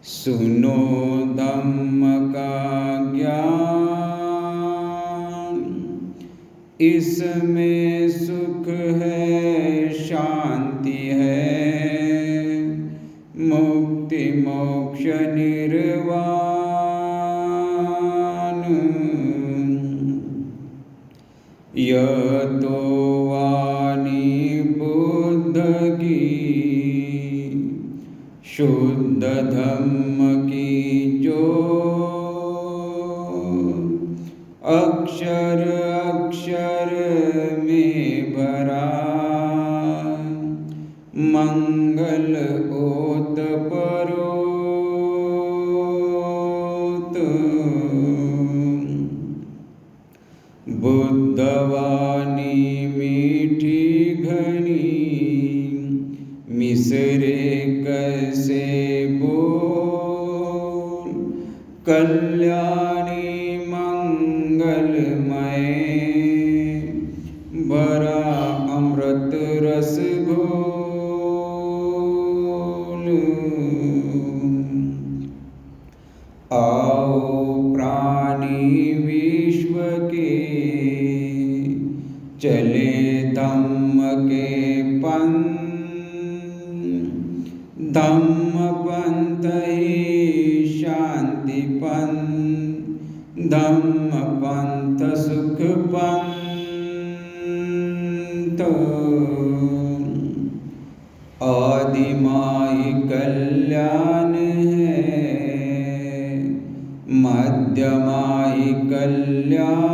सुनो धम्म का ज्ञान, इसमें सुख है, शांति है, मुक्ति मोक्ष निर्वाण। यह तो वाणी बुद्ध की, शुद्ध धम्म की जो अक्षर अक्षर में भरा, मंगल ओत परोत। बुद्धवाणी मीठी घनी, मिसरे कैसे बोल, कल्याणी मंगलमय, भरा अमृत रस घोल। आओ प्राणी विश्व के, चले धम्म के पंथ, धम्म पंथ ही शांति पंथ, धम्म पंथ सुख पंथ। आदिमाई कल्याण है, मध्यमाई कल्याण,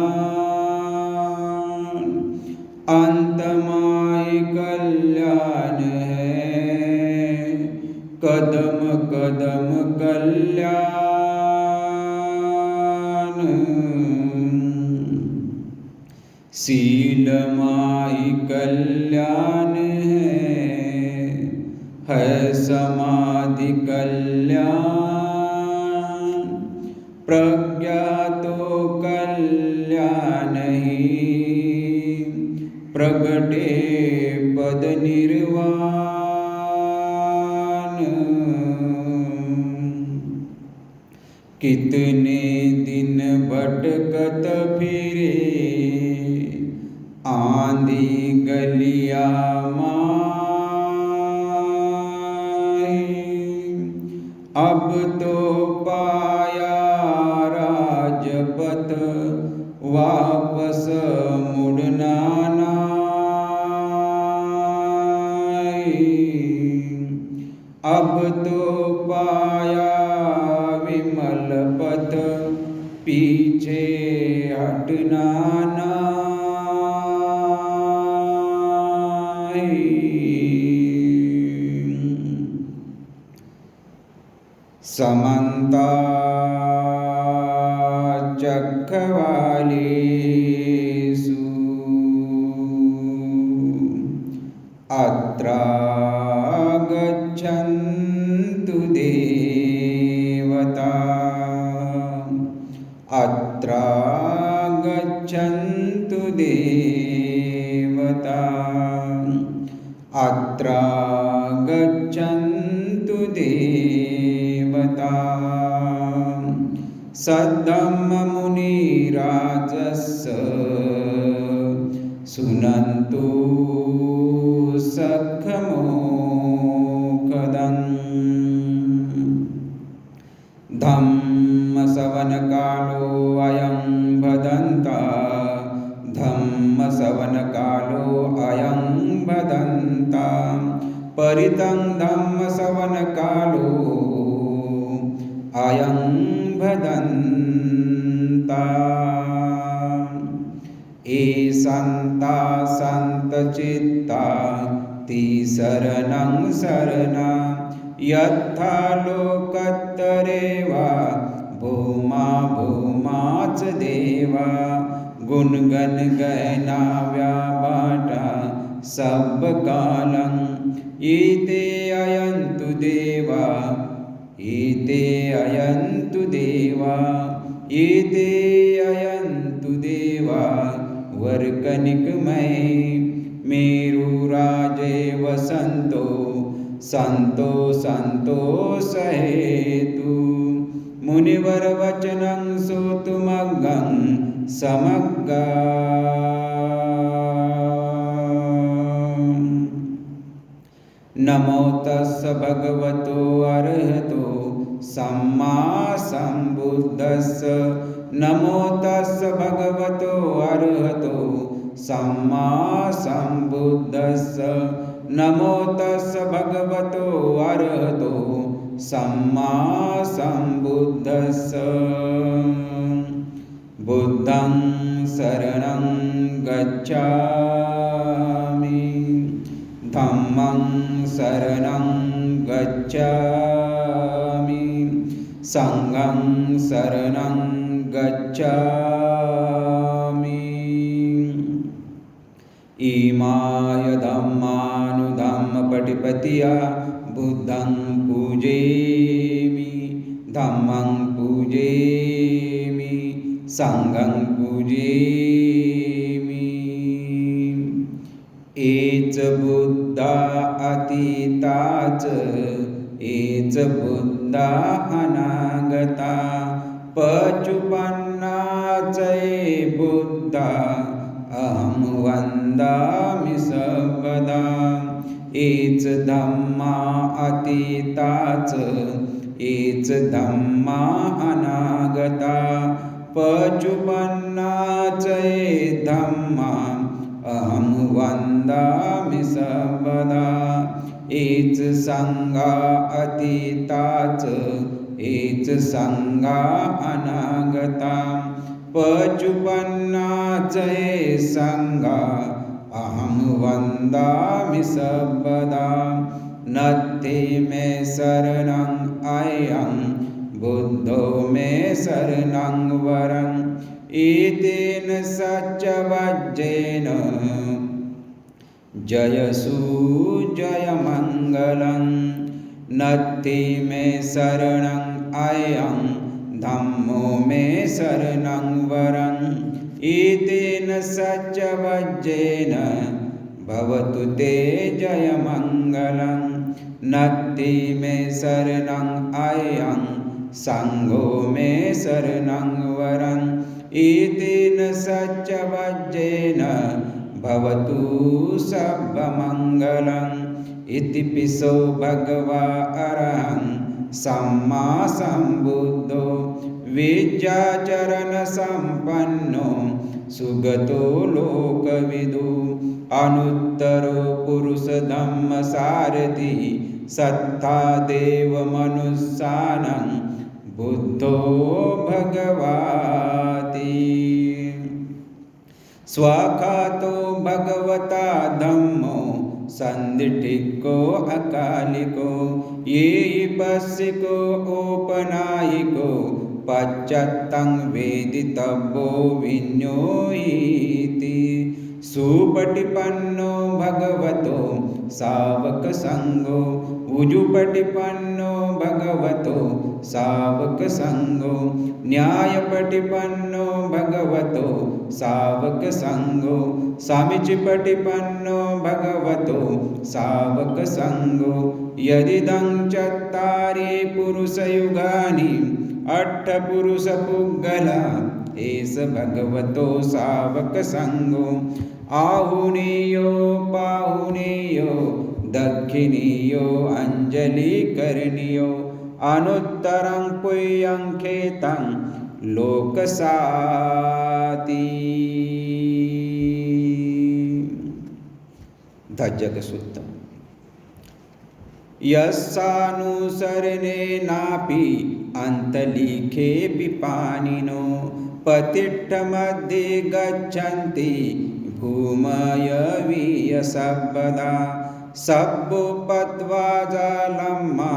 अंतमाई कल्याण है, कदम कदम कल्याण। शीलमाई कल्याण है समाधि कल्याण, प्रज्ञा तो कल्याण ही, प्रगटे पद निर्वाण। कितने दिन भटकत फिरे, आंधी गलिया माही, अब तो पाया राजपथ, वापस मुड़ना नाहीं। अब तो पाया विमल पथ, पीछे हटना समन्ता चक्रवालेषु, अत्र गच्छन्तु देवता, अत्र गच्छन्तु देवता, अत्र गच्छन्तु देवता। सद्धम्म मुनिराजस्य, सुनन्तु सखमोखदम्। धम्म सवन कालो अयं भदन्ता, धम्म सवन कालो अयं भदन्ता, परितं धम्म सवन कालो अयं भदन्ता। ये संता संत चित्ता, ती शरणं शरणा, यथा लोकत्तरेवा, भूमा भूमाच देवा, गुणगण गहना व्याबाटा सब कालं। एते अयन्तु देवा, एते अयन्तु देवा, एते अयन्तु देवा, वरकनिकमय मेरुराजे वस संतो संतो संतोष हेतु मुनिवर वचनं श्रोतुमग्गं समग्गा नमो तस्स भगवतो अरहतो सम्मा सम्बुद्धस्स नमो तस्स भगवतो अरहतो सम्मा सम्बुद्धस्स नमो तस्स भगवतो अरहतो सम्मा सम्बुद्धस्स बुद्धं शरणं गच्छामि धम्मं शरणं गच्छामि संघं शरणं गच्छामि इमाय धम्मानुधम्मपटिपतिया बुद्धं पूजयामि धम्मं पूजयामि संघं पूजयामि एच बुद्धा अतीताच एच बुद्धा अनागता पचुपन्नाच बुद्धा अहं वन्दामि सर्वदा एच धम्मा अतीताच एच धम्मा अनागता पचुपन्नाच धम्मा अहं वन्दामि सर्वदा एच संगा अतीताच एच संगा अनागता पचुपन्नाच संगा अहं वन्दामि सर्वदा नत्थे मे शरणं अयं बुद्धो मे शरणं वरं एतेन सच्चवज्जेन जयसु जयमङ्गलं नत्थे मे शरणं अयं धम्मो मे शरणं वरं एतेन सच्चवज्जेन भवतु ते जयमङ्गलं नत्थे मे शरणं अयं संघो मे शरणं वरं एतेन सच्चवज्जेन भवतु सर्वमङ्गलम् इति पिसो भगवा अरहं सम्मा सम्बुद्धो विद्याचरणसम्पन्नो सुगतो लोकविदु अनुत्तरो पुरुषधम्मसारथि सत्ता देवमनुष्यानं बुद्धो भगवाति स्वाखातो भगवता धम्मो संदिठिको अकालिको ये पस्सिको ओपनायिको पश्चात्तं वेदितव्यो विन्योयीति सुपटिपन्नो भगवतो सावकसंगो उजुपटिपन्नो भगवतो सावकसंगो न्यायपटिपन्नो भगवतो सावकसंगो समिचिपटिपन्नो भगवतो सावकसंगो यदिदं चत्तारि पुरुषयुगानि अट्ठपुरुषपुग्गला एष भगवतो सावकसंगो आहुनेयो पाहुनेयो दक्षिणीयो अंजलिकरणीयो अनुत्तरं पुय्यं खेतं लोकसाति धज्जगसुत्तम यस्सानुसरणेनापि अन्तलिखेऽपि पाणिनो पतिष्ठमध्ये गच्छन्ति भूमयवीयसर्वदा सब्बोपद्वाजालम्मा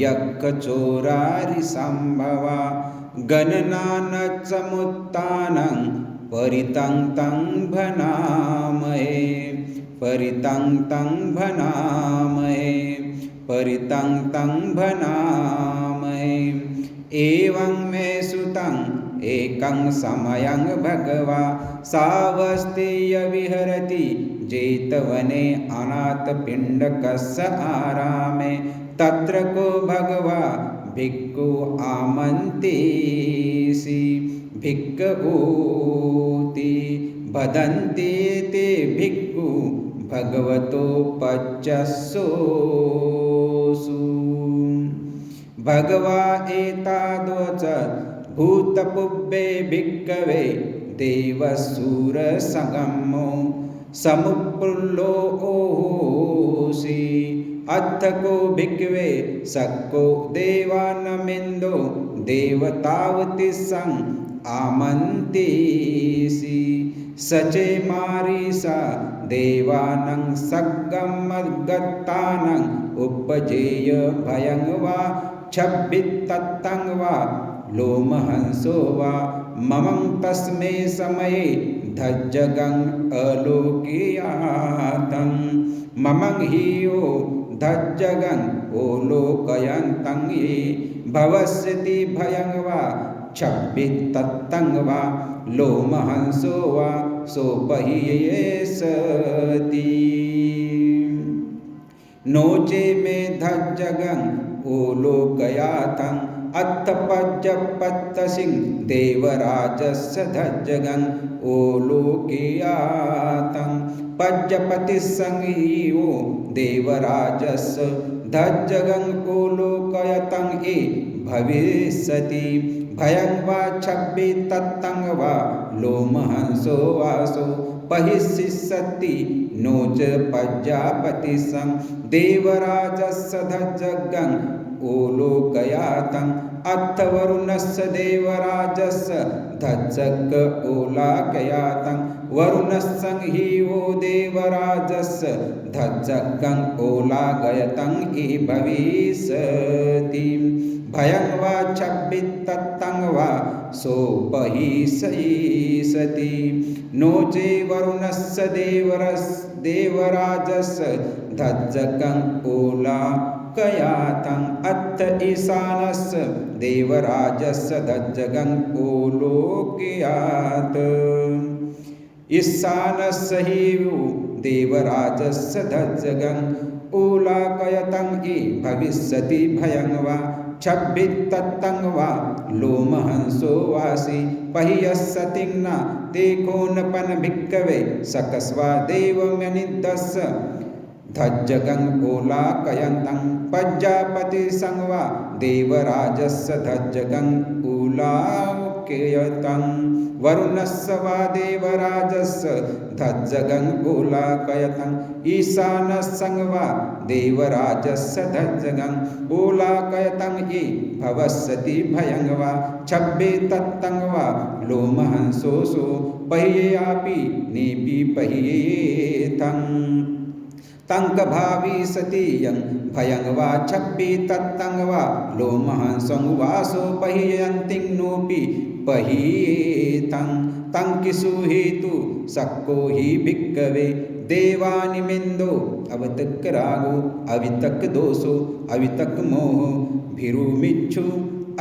यक्कचोरारिसम्भवा गणनानसमुत्थानं परितं तं भनामहे परितं तं भनामहे परितं तं भनामहे एवं मे सुतं एकं समयं भगवा सावस्थीय विहरति जेतवने अनाथपिण्डकस्य आरामे तत्र को भगवा भिक्खु आमन्तीसि भिक्खूति वदन्ति ते भिक्खु भगवतो पच्चसोऽसु भगवा एतादृश भूतपुब्बे भिक्खवे देवसूरसंगमो समुपल्लोहोसि अथ को भिक्खवे सक्को देवानमिन्दो देवतावति सं आमन्तीसि सचे मारीसा देवानं सग्गमगत्तानं उपजेय भयं वा क्षब्बित्तत्तं वा लोमहंसो वा ममं तस्मै समये धज्जगं अलोकयातं ममं हि यो धज्जगं ओलोकयन्तं ये भवस्यति भयं वा क्षब्बित्तत्तं वा लोमहंसो वा सोपहीयेसति नोचे मे धज्जगं ओलोकयातं अत्तपज्जपत्तसिं देवराजस्य धज्जगं ओलोकयातं पज्जपतिस्संयो देवराजस्य धज्जगं ओलोकयतं ये भविष्यति भयं वा क्षब्बित्तत्तं वा लोमहंसो वासो पहिष्यति नो च पज्जापतिसं देवराजस्य धज्जगं ओलोकयातं अथ वरुणस्य देवराजस्य धज्जग ओलाकयातं वरुणस्य हि वो देवराजस्य धज्जगं ओलाकयतं हि भविष्यति भयं वा क्षब्बित्तत्तं वा सोपहीष्यति नो चे वरुणस्य देवराजस्य धज्जगं ओलाकयातं अथ ईशानस्य देवराजस्य धज्जगं ओलोकयात् ईशानस्य हि देवराजस्य धज्जगं ओलाकयतं हि भविष्यति भयं वा क्षब्बित्तत्तं वा लोमहंसो वासि पहिष्यति न ते कोनपन भिक्खवे सकस्वा देवमनिदस्य धज्जगं ओलाकयन्तं पज्जापतिसं वा देवराजस्य धज्जगं ओलाकयतं वरुणस्य वा देवराजस्य धज्जगं ओलाकयतं ईशानस्य वा देवराजस्य धज्जगं ओलाकयतं हि भवस्यति भयं वा क्षब्बित्तत्तं वा लोमहंसोऽसो पहियेयापि नेपि पहियेतं तंक भाविष्यति यं भयं वा क्षब्बित्तत्तं वा लोमहंसं वासो पहियन्ति नोपि पहियेतं तं किसु हेतु सक्को हि भिक्खवे देवानिमिन्दो अवितक रागो अवितक दोषो अवितक मोहो भिरुमिच्छु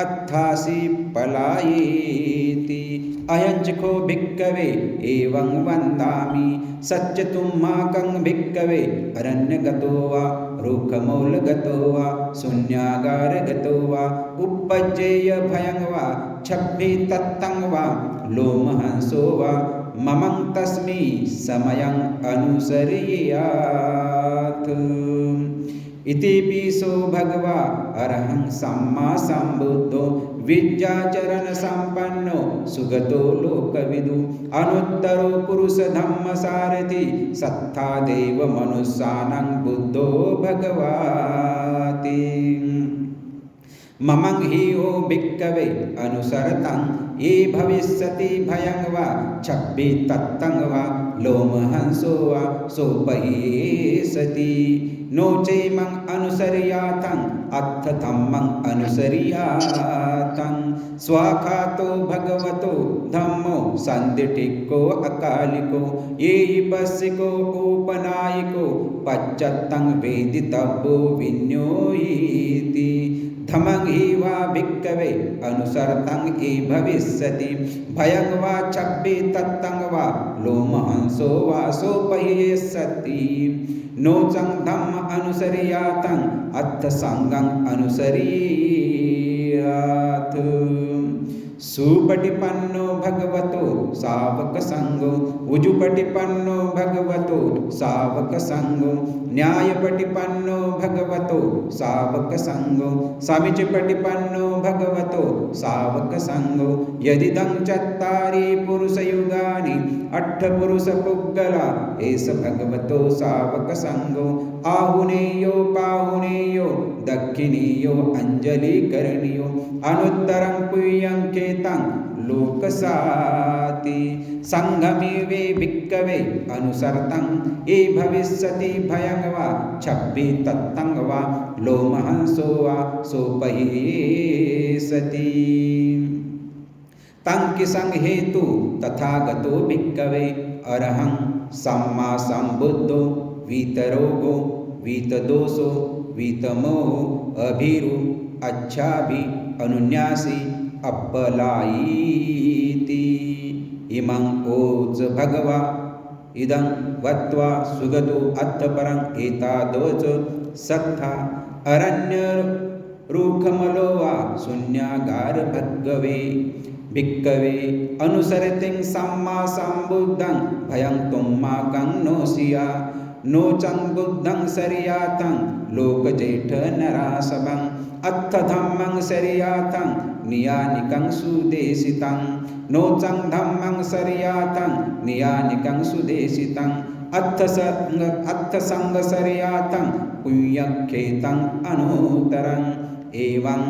अत्थासि पलायेति अयंचको भिक्खवे एवं वन्दामि सच्चतुम्माकं भिक्खवे अरण्यगतो वा रुखमूलगतो वा शून्यागारगतो वा उपज्येय भयं वा क्षब्बित्तत्तं वा लोमहंसो वा ममं तस्मै समयं अनुसरेयात् इति पिसो भगवा अरहं सम्मा सम्बुद्धो विद्याचरण संपन्नो सुगतो लोकविदु अनुत्तरो पुरुष धम्म सारथि सत्ता देव मनुष्यानं बुद्धो भगवाति ममं हि ओ भिक्खवे अनुसरतं ये भविष्यति भयं वा क्षब्बित्तत्तं वा लोमहंसो वा सोपहीष्यति नो चेमं अनुसर्यातं अथ धम्मं अनुसर्यातं स्वाखातो भगवतो धम्मो सन्दिटिको अकालिको ये पस्सिको उपनायिको पच्चत्तं वेदितव्यो विन्योयीति धमं हि वा भिक्खवे अनुसरतं हि भविष्यति भयं वा छब्बे तत्तं वा लोमहंसो वा सोपयेष्यति नो चं धम्म अनुसर्यातं अथ संगं अनुसर्यात् सुपटिपन्नो भगवतो सावकसंगो उजुपटिपन्नो भगवतो सावकसंगो न्यायपटिपन्नो भगवतो सावकसंगो समिचपटिपन्नो भगवतो सावकसंगो यदिदं चत्तारि पुरुषयुगानि अट्ठपुरुषपुग्गला एष भगवतो सावकसंगो आहुनेयो पाहुनेयो दक्षिणेयो अंजलिकरणीयो अनुत्तरं पुय्यं केतं लोकसाति संगमे भिक्खवे अनुसर्तं ये भविष्यति भयं वा छब्बे तत्तं वा लोमहंसो वा सोपयेष्यति तं किसं हेतु तथागतो भिक्खवे अरहं सम्मा सम्बुद्धो वीतरोगो वीतदोषो वीतमोहो अभीरु अच्छाभि अनुन्यासी अपलायीति इमं ओच भगवा इदं वत्वा सुगतो अत्तपरं एतादोच सत्था अरण्यरूखमलो वा शून्यागार भगवे भिक्खवे अनुसरतिं सम्मा सम्बुद्धं भयं तुम्मा कं नोषिया नो चं बुद्धं सर्यातं लोकजेठ नरासवं अथ धम्मं सर्यातं नियानिकं सुदेशितं नो चं धम्मं सर्यातं नियानिकं सुदेशितं अथ संग सर्यातं पुण्यखेतं अनुत्तरं एवं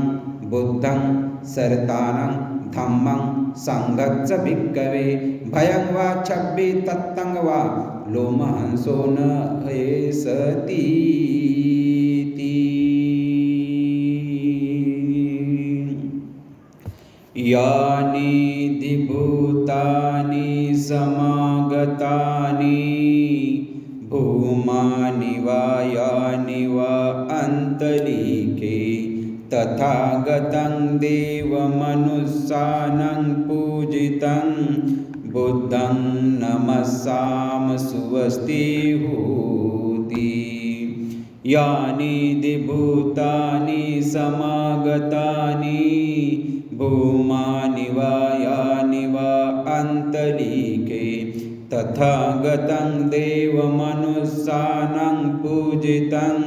बुद्धं सरतानं धम्मं संगच्छ भिक्खवे भयं वा छब्बे तत्तं वा लोमहंसो न हेष्यतीति यानि भूतानि समागतानि भूमानि वा यानि वा अन्तरिके तथागतं देवमनुष्यानं पूजितं बुद्धं नमस्साम सुवस्तिहोति यानि भूतानि समागतानि भूमानि वा यानि वा अन्तरिके तथागतं देवमनुष्यानं पूजितं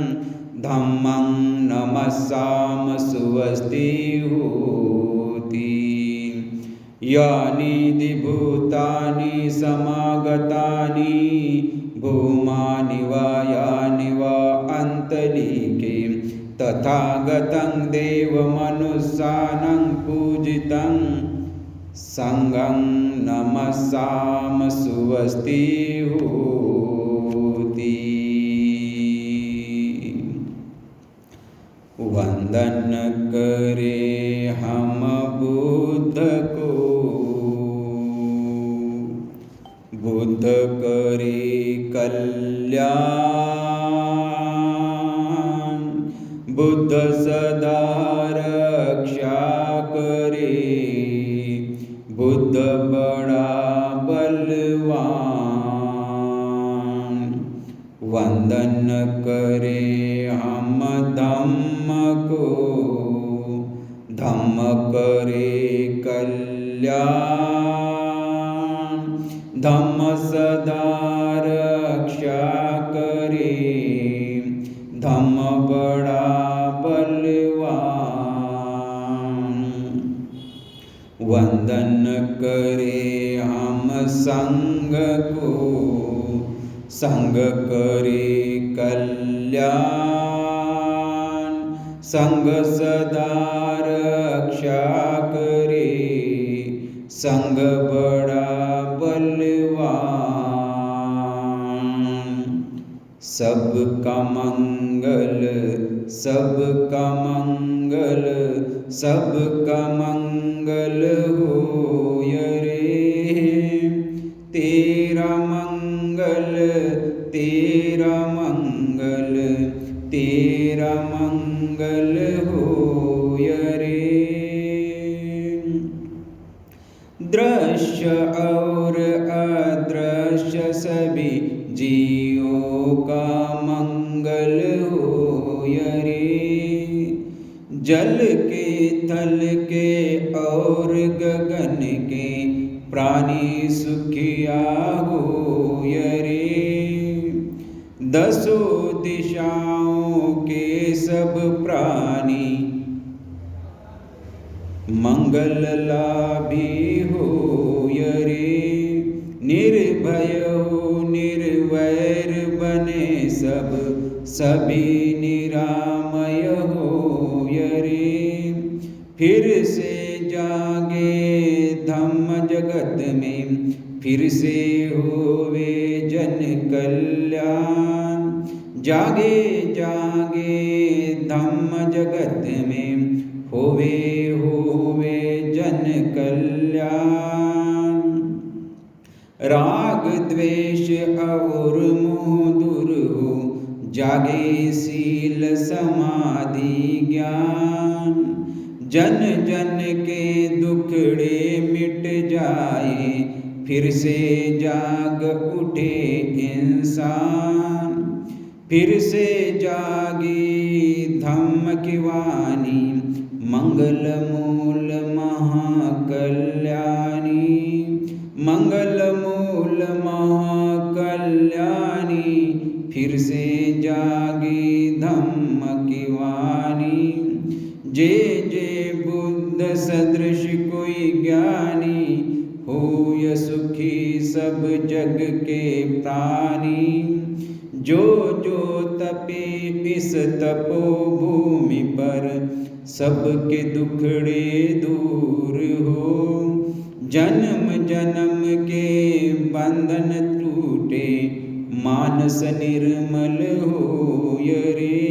धम्मं नमस्साम सुवस्तिहोति यानि भूतानि समागतानि भूमानि वा यानि वा अन्तरिके तथागतं देवमनुष्यानं पूजितं संगं नमस्साम सुवस्तिहोति वंदन करे हम बुद्ध को बुद्ध करे कल्याण बुद्ध सदा रक्षा करे बुद्ध बड़ा बलवान वंदन करे हम धम्म को धम्म करे कल्याण धम्म सदा रक्षा करे धम्म बड़ा बलवान वंदन करे हम संग को संग करे कल्याण संग सदा रक्षा करे संग बड़ा बलवान सबका मंगल, सबका मंगल, सबका मंगल होय रे। तेरा मंगल, तेरा मंगल, तेरा मंगल होय रे। दृश्य और अदृश्य सभी जीवों का मंगल होय रे। जल के, थल के और गगन के प्राणी सुखिया होय रे। दसों दिशाओं के सब प्राणी मंगल लाभी होय रे। निर्भय हो निर्वैर बने सब, सभी निरामय होय रे। फिर से जागे धम्म जगत में, फिर से होवे जन कल्याण। जागे जागे धम्म जगत में, होवे होवे जन कल्याण। राग द्वेष और मोह दूर हो, जागे सील समाधि ज्ञान। जन जन के दुखड़े मिट जाए, फिर से जाग उठे इंसान। फिर से जागी धम्म की वाणी, मंगल मूल महाकल्याणी। मंगल मूल महाकल्याणी, फिर से जागी धम्म की वाणी। जे जे बुद्ध सदृश कोई ज्ञानी, होय सुखी सब जग के प्राणी। जो जो तपे इस तपोभूमि पर, सबके दुखड़े दूर हो। जन्म जन्म के बंधन टूटे, मानस निर्मल होय रे।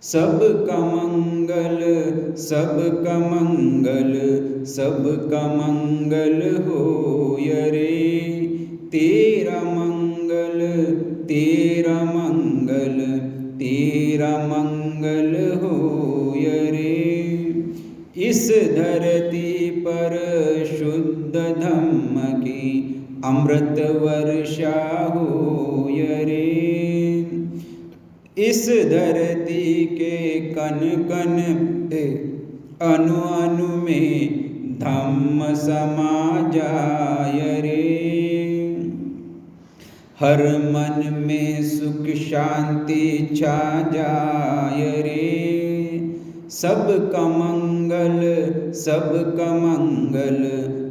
सबका मंगल, सबका मंगल, सबका मंगल होय रे। तेरा मंगल, तेरा मंगल, तेरा मंगल होय रे। इस धरती पर शुद्ध धम्म की अमृत वर्षा होय रे। इस धरती के कण कण पे, अणु अणु में धम्म समा जाय रे। हर मन में सुख शांति छा जाय रे। सबका मंगल, सबका मंगल,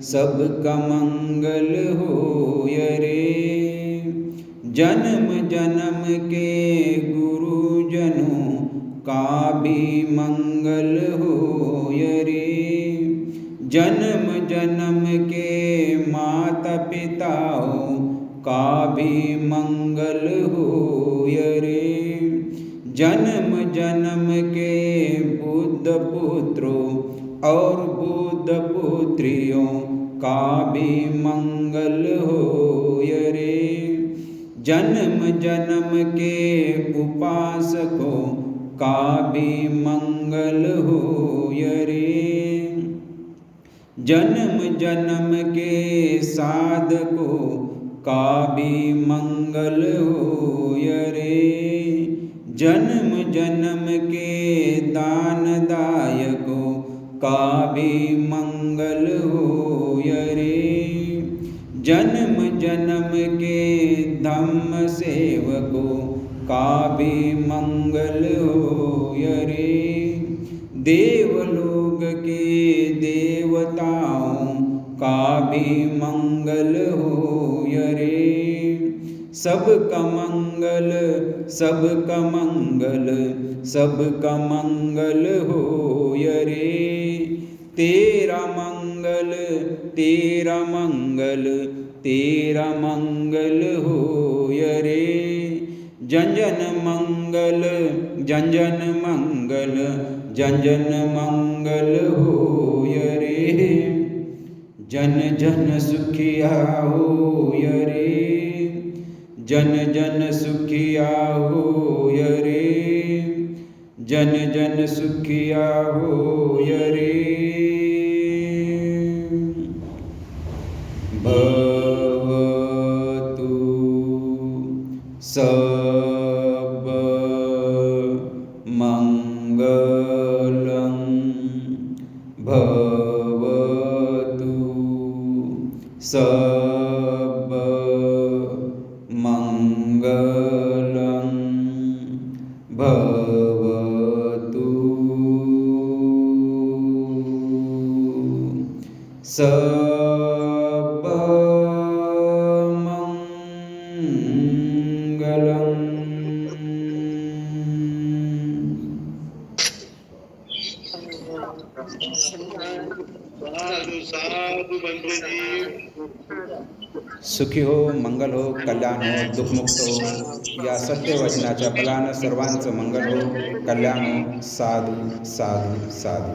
सबका मंगल होय रे। जन्म जन्म के गुरुजनों का भी मंगल होय रे। जन्म जन्म के माता पिताओं का भी मंगल होय रे। जन्म जन्म के बुद्ध पुत्रों और बुद्ध पुत्रियों का भी मंगल होय रे। जन्म जन्म के उपासकों का भी मंगल होय रे। जन्म जन्म के साधकों का भी मंगल होय रे। जन्म जन्म के दानदायकों का भी मंगल होय रे। जन्म जन्म के धम्म सेवकों का भी मंगल होय रे। देवलोक के देवताओं का भी मंगल होय रे। सबका मंगल, सबका मंगल, सबका मंगल होय रे। तेरा मंगल, तेरा मंगल, तेरा मंगल होय रे। जन जन मंगल जन जन मंगल जन जन मंगल होय रे जन जन सुखिया होय रे जन जन सुखिया होय रे जन जन सुखिया होय रे भवतु सब मंगलं भवतु सब मंगलं भवतु सब मंगलम् साधु साधु बंधु जी सुखी हो, मंगल हो, कल्याण हो, दुःखमुक्त हो. या सत्यवचनाच्या बलानं सर्वांचं मंगल हो, कल्याण हो. साधू साधू साधू.